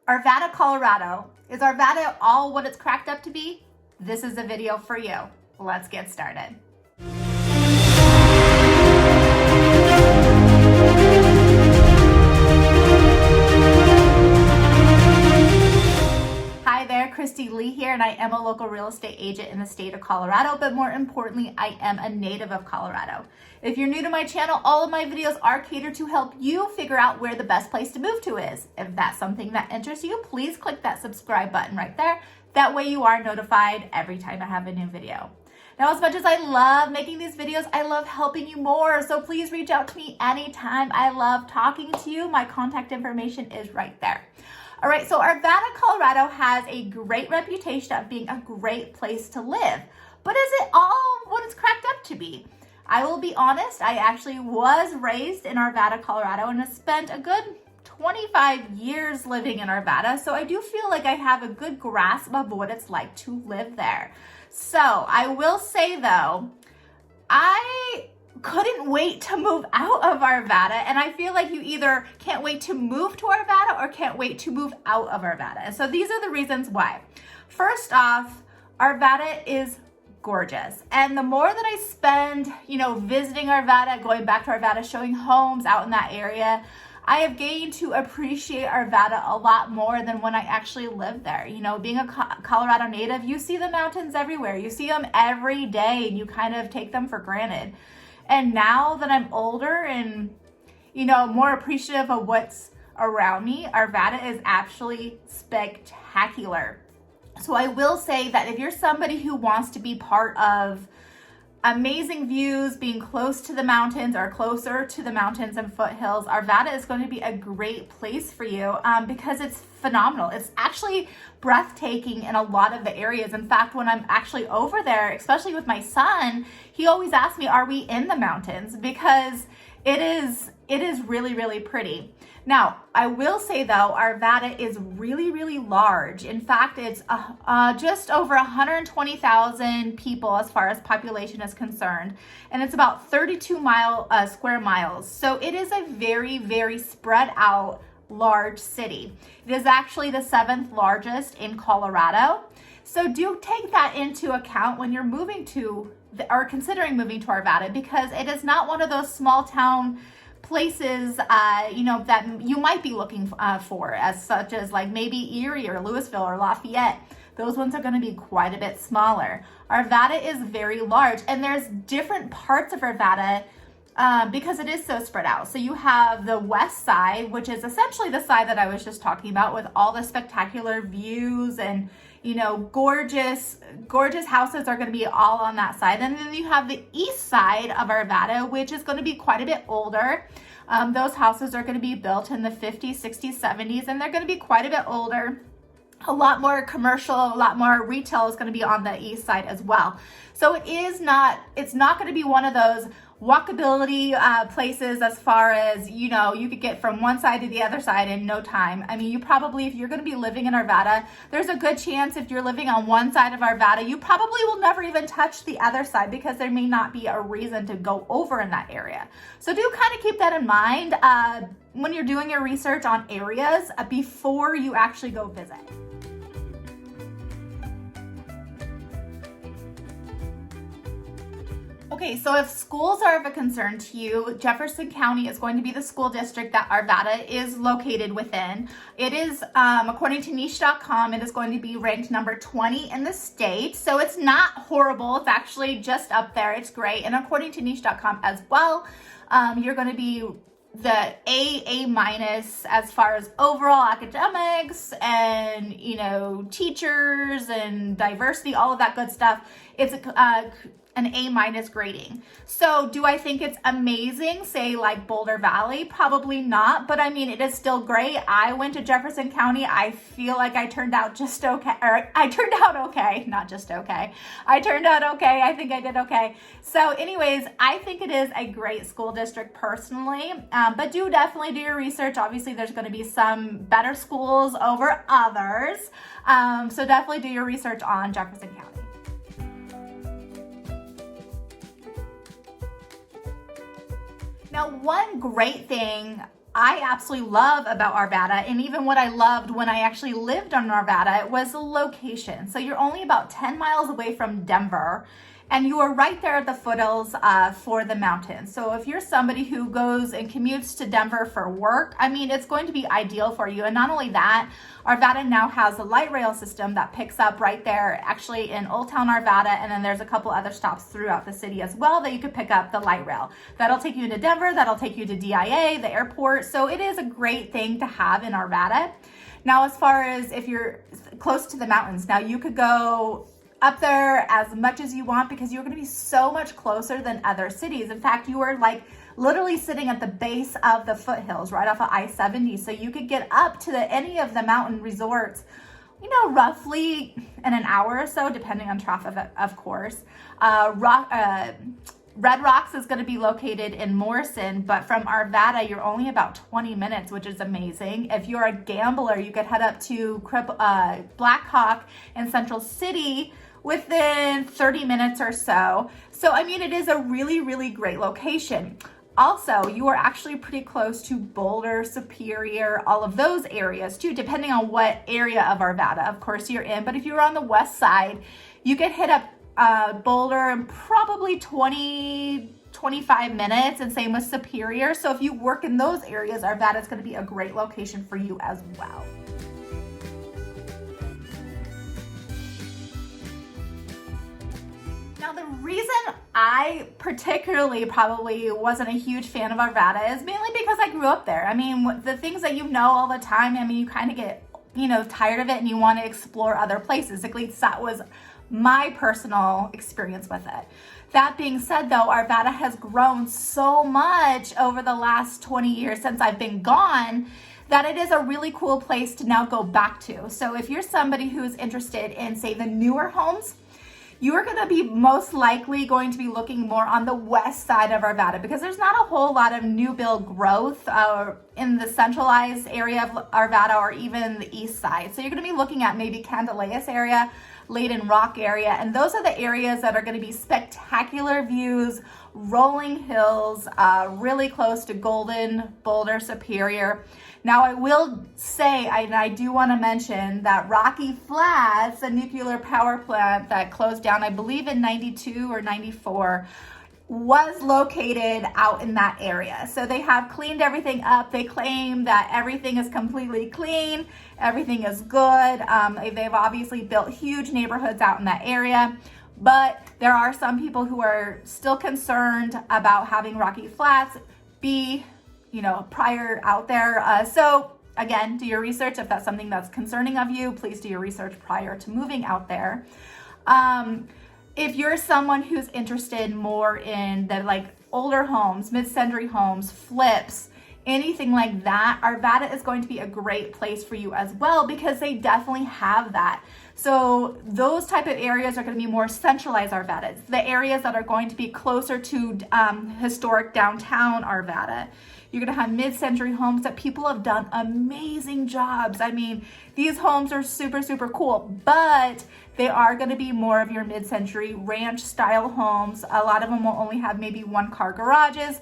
Arvada, Colorado. Is Arvada all what it's cracked up to be? This is a video for you. Let's get started. Hi there, Christy Lee here, and I am a local real estate agent in the state of Colorado, but more importantly, I am a native of Colorado. If you're new to my channel, all of my videos are catered to help you figure out where the best place to move to is. If that's something that interests you, please click that subscribe button right there. That way you are notified every time I have a new video. Now, as much as I love making these videos, I love helping you more. So please reach out to me anytime. I love talking to you. My contact information is right there. All right, so Arvada, Colorado has a great reputation of being a great place to live. But is it all what it's cracked up to be? I will be honest, I actually was raised in Arvada, Colorado, and have spent a good 25 years living in Arvada. So I do feel like I have a good grasp of what it's like to live there. So I will say though, I couldn't wait to move out of Arvada, and I feel like you either can't wait to move to Arvada or can't wait to move out of Arvada. And so these are the reasons why. First off, Arvada is gorgeous, and the more that I spend, visiting Arvada, going back to Arvada, showing homes out in that area, I have gained to appreciate Arvada a lot more than when I actually lived there. Being a Colorado native, you see the mountains everywhere. You see them every day, and you kind of take them for granted. And now that I'm older and, more appreciative of what's around me, Arvada is actually spectacular. So I will say that if you're somebody who wants to be part of amazing views, being close to the mountains or closer to the mountains and foothills, Arvada is going to be a great place for you because it's phenomenal. It's actually breathtaking in a lot of the areas. In fact, when I'm actually over there, especially with my son, he always asks me, are we in the mountains? Because it is really, really pretty. Now, I will say though, Arvada is really, really large. In fact, it's just over 120,000 people as far as population is concerned. And it's about 32 square miles. So it is a very, very spread out large city. It is actually the 7th largest in Colorado. So do take that into account when you're moving to or considering moving to Arvada, because it is not one of those small town places, that you might be looking for, as such as like maybe Erie or Louisville or Lafayette. Those ones are going to be quite a bit smaller. Arvada is very large, and there's different parts of Arvada because it is so spread out. So you have the west side, which is essentially the side that I was just talking about, with all the spectacular views and gorgeous houses are going to be all on that side. And then you have the east side of Arvada, which is going to be quite a bit older. Those houses are going to be built in the 50s, 60s, 70s, and they're going to be quite a bit older. A lot more commercial, a lot more retail is going to be on the east side as well. So it's not going to be one of those walkability places as far as, you could get from one side to the other side in no time. I mean, if you're going to be living in Arvada, there's a good chance if you're living on one side of Arvada, you probably will never even touch the other side because there may not be a reason to go over in that area. So do kind of keep that in mind when you're doing your research on areas before you actually go visit. Okay, so if schools are of a concern to you, Jefferson County is going to be the school district that Arvada is located within. It is, according to niche.com, it is going to be ranked number 20 in the state. So it's not horrible. It's actually just up there. It's great. And according to niche.com as well, you're going to be the A minus as far as overall academics and, teachers and diversity, all of that good stuff. It's an A minus grading. So do I think it's amazing, say like Boulder Valley? Probably not, but I mean, it is still great. I went to Jefferson County. I feel like I turned out just okay, or I turned out okay, not just okay. I turned out okay. I think I did okay. So anyways, I think it is a great school district personally, but do definitely do your research. Obviously there's going to be some better schools over others. So definitely do your research on Jefferson County. Now, one great thing I absolutely love about Arvada, and even what I loved when I actually lived on Arvada, was the location. So you're only about 10 miles away from Denver, and you are right there at the foothills for the mountains. So if you're somebody who goes and commutes to Denver for work, I mean, it's going to be ideal for you. And not only that, Arvada now has a light rail system that picks up right there, actually in Old Town Arvada, and then there's a couple other stops throughout the city as well that you could pick up the light rail. That'll take you into Denver, that'll take you to DIA, the airport. So it is a great thing to have in Arvada. Now, as far as if you're close to the mountains, now you could go up there as much as you want because you're going to be so much closer than other cities. In fact, you are like literally sitting at the base of the foothills right off of I-70. So you could get up to any of the mountain resorts, you know, roughly in an hour or so, depending on traffic, of course. Red Rocks is going to be located in Morrison, but from Arvada, you're only about 20 minutes, which is amazing. If you're a gambler, you could head up to Black Hawk in Central City within 30 minutes or so. So, I mean, it is a really, really great location. Also, you are actually pretty close to Boulder, Superior, all of those areas too, depending on what area of Arvada, of course, you're in. But if you're on the west side, you could hit up Boulder in probably 20-25 minutes, and same with Superior. So if you work in those areas, Arvada is going to be a great location for you as well. Now, the reason I particularly probably wasn't a huge fan of Arvada is mainly because I grew up there. I mean, the things that you know all the time, I mean, you kind of get, you know, tired of it and you want to explore other places. At least that was my personal experience with it. That being said, though, Arvada has grown so much over the last 20 years since I've been gone that it is a really cool place to now go back to. So if you're somebody who's interested in, say, the newer homes, you are going to be most likely going to be looking more on the west side of Arvada because there's not a whole lot of new build growth in the centralized area of Arvada or even the east side. So you're going to be looking at maybe Candelayas area, Layden Rock area, and those are the areas that are going to be spectacular views, rolling hills, really close to Golden, Boulder, Superior. Now, I will say, and I do want to mention that Rocky Flats, a nuclear power plant that closed down, I believe in 92 or 94, was located out in that area. So they have cleaned everything up. They claim that everything is completely clean, everything is good. They've obviously built huge neighborhoods out in that area, but there are some people who are still concerned about having Rocky Flats be, you know, prior out there. So again, do your research. If that's something that's concerning of you, please do your research prior to moving out there. If you're someone who's interested more in the like older homes, mid-century homes, flips, anything like that, Arvada is going to be a great place for you as well because they definitely have that. So those type of areas are going to be more centralized Arvadas, the areas that are going to be closer to historic downtown Arvada. You're going to have mid-century homes that people have done amazing jobs. I mean, these homes are super, super cool, but they are going to be more of your mid-century ranch style homes. A lot of them will only have maybe one car garages,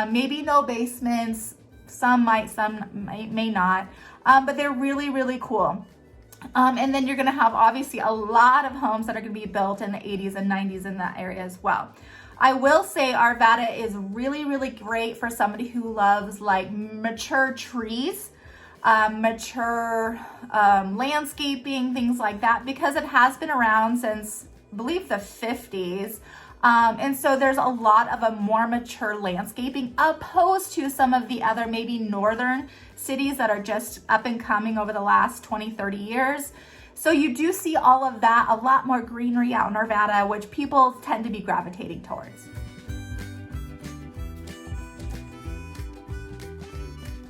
maybe no basements. Some might, some may not, but they're really, really cool. And then you're going to have obviously a lot of homes that are going to be built in the 80s and 90s in that area as well. I will say Arvada is really, really great for somebody who loves like mature trees, mature landscaping, things like that, because it has been around since, I believe, the 50s. And so there's a lot of a more mature landscaping opposed to some of the other maybe northern cities that are just up and coming over the last 20, 30 years. So you do see all of that, a lot more greenery out in Arvada, which people tend to be gravitating towards.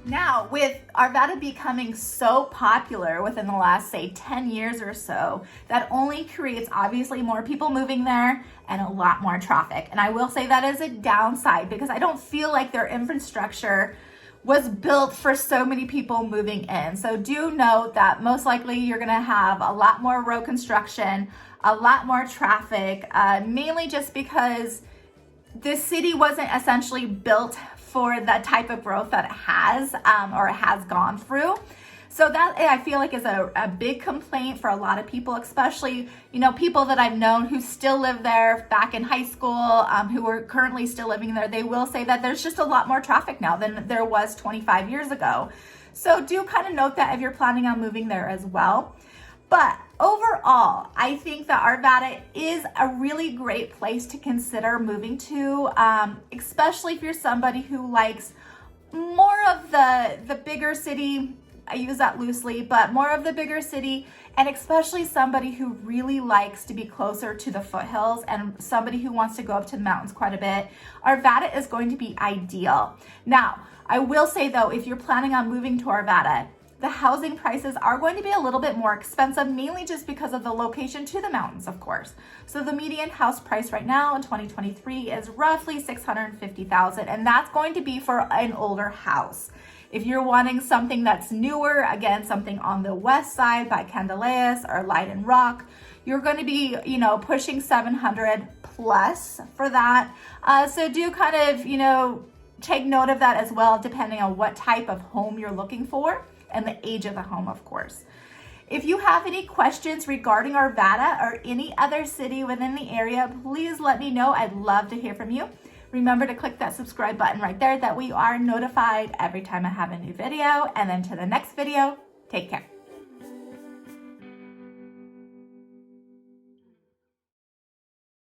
Now, with Arvada becoming so popular within the last, say, 10 years or so, that only creates obviously more people moving there and a lot more traffic. And I will say that is a downside because I don't feel like their infrastructure was built for so many people moving in. So do note that most likely you're gonna have a lot more road construction, a lot more traffic, mainly just because this city wasn't essentially built for the type of growth that it has or it has gone through. So that I feel like is a big complaint for a lot of people, especially, you know, people that I've known who still live there back in high school, who are currently still living there. They will say that there's just a lot more traffic now than there was 25 years ago. So do kind of note that if you're planning on moving there as well. But overall, I think that Arvada is a really great place to consider moving to, especially if you're somebody who likes more of the bigger city. I use that loosely, but more of the bigger city, and especially somebody who really likes to be closer to the foothills and somebody who wants to go up to the mountains quite a bit. Arvada is going to be ideal. Now, I will say though, if you're planning on moving to Arvada, the housing prices are going to be a little bit more expensive, mainly just because of the location to the mountains, of course. So the median house price right now in 2023 is roughly $650,000, and that's going to be for an older house. If you're wanting something that's newer, again, something on the west side by Candelaus or Leiden Rock, you're going to be, you know, pushing 700 plus for that. So do kind of, you know, take note of that as well, depending on what type of home you're looking for and the age of the home, of course. If you have any questions regarding Arvada or any other city within the area, please let me know. I'd love to hear from you. Remember to click that subscribe button right there that we are notified every time I have a new video. And then to the next video, take care.